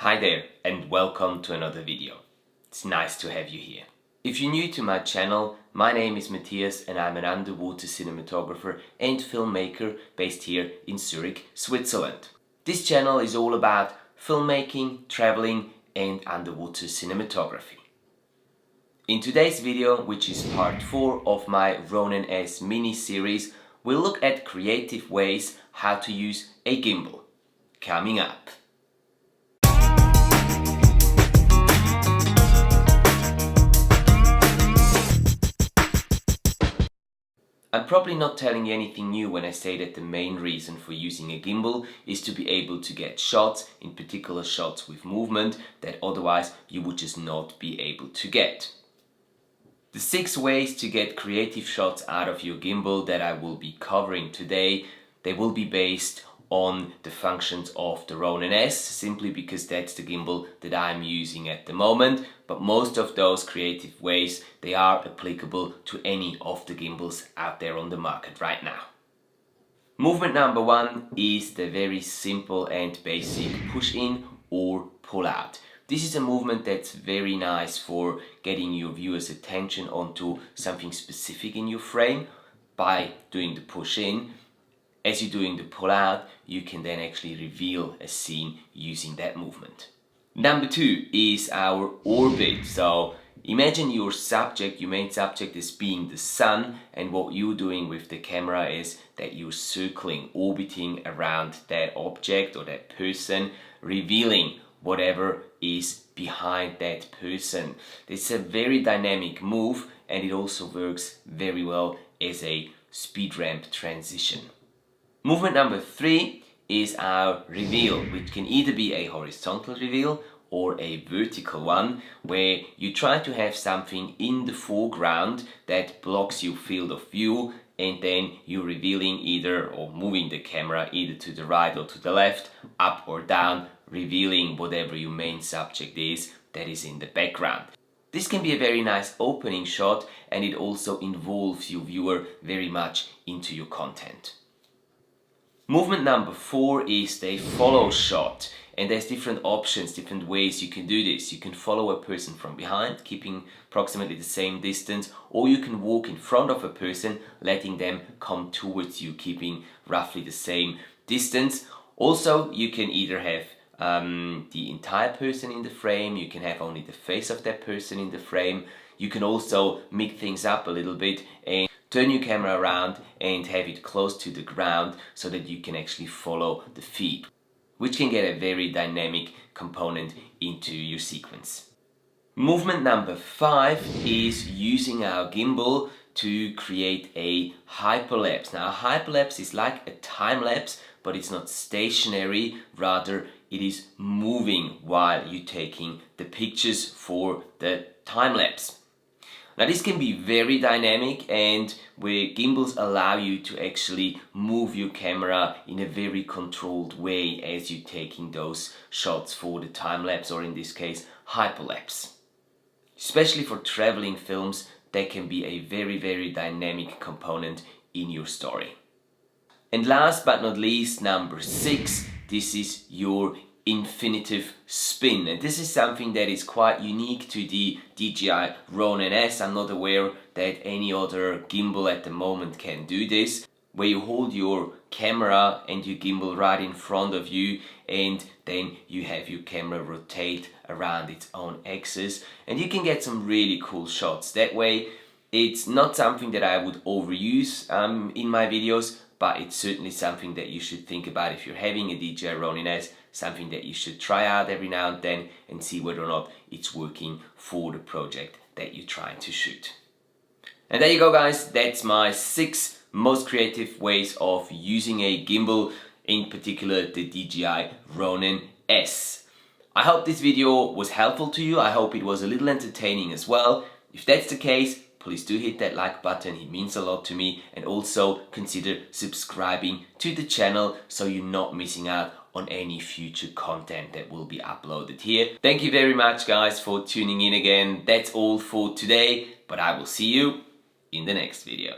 Hi there and welcome to another video. It's nice to have you here. If you're new to my channel, my name is Matthias and I'm an underwater cinematographer and filmmaker based here in Zurich, Switzerland. This channel is all about filmmaking, traveling and underwater cinematography. In today's video, which is part 4 of my Ronin-S mini-series, we'll look at creative ways how to use a gimbal. Coming up. I'm probably not telling you anything new when I say that the main reason for using a gimbal is to be able to get shots, in particular shots with movement, that otherwise you would just not be able to get. The 6 ways to get creative shots out of your gimbal that I will be covering today, they will be based on the functions of the Ronin-S, simply because that's the gimbal that I'm using at the moment, but most of those creative ways, they are applicable to any of the gimbals out there on the market right now. Movement number 1 is the very simple and basic push in or pull out. This is a movement that's very nice for getting your viewer's attention onto something specific in your frame by doing the push in. As you're doing the pull out, you can then actually reveal a scene using that movement. Number 2 is our orbit. So imagine your subject, your main subject is being the sun, and what you're doing with the camera is that you're circling, orbiting around that object or that person, revealing whatever is behind that person. It's a very dynamic move and it also works very well as a speed ramp transition. Movement number 3 is our reveal, which can either be a horizontal reveal or a vertical one, where you try to have something in the foreground that blocks your field of view, and then you're revealing either or moving the camera either to the right or to the left, up or down, revealing whatever your main subject is that is in the background. This can be a very nice opening shot and it also involves your viewer very much into your content. Movement number 4 is the follow shot, and there's different options, different ways you can do this. You can follow a person from behind, keeping approximately the same distance, or you can walk in front of a person, letting them come towards you, keeping roughly the same distance. Also, you can either have the entire person in the frame, you can have only the face of that person in the frame. You can also mix things up a little bit and turn your camera around and have it close to the ground so that you can actually follow the feed, which can get a very dynamic component into your sequence. Movement number 5 is using our gimbal to create a hyperlapse. Now, a hyperlapse is like a time lapse, but it's not stationary, rather it is moving while you're taking the pictures for the time lapse. Now, this can be very dynamic, and where gimbals allow you to actually move your camera in a very controlled way as you're taking those shots for the time lapse, or in this case hyperlapse. Especially for traveling films, that can be a very dynamic component in your story. And last but not least, number 6, this is your Infinitive Spin, and this is something that is quite unique to the DJI Ronin-S. I'm not aware that any other gimbal at the moment can do this, where you hold your camera and your gimbal right in front of you, and then you have your camera rotate around its own axis, and you can get some really cool shots that way. It's not something that I would overuse in my videos, but it's certainly something that you should think about if you're having a DJI Ronin-S, something that you should try out every now and then and see whether or not it's working for the project that you're trying to shoot. And there you go, guys, that's my 6 most creative ways of using a gimbal, in particular the DJI Ronin-S. I hope this video was helpful to you. I hope it was a little entertaining as well. If that's the case, please do hit that like button, it means a lot to me, and also consider subscribing to the channel so you're not missing out on any future content that will be uploaded here. Thank you very much, guys, for tuning in again. That's all for today, but I will see you in the next video.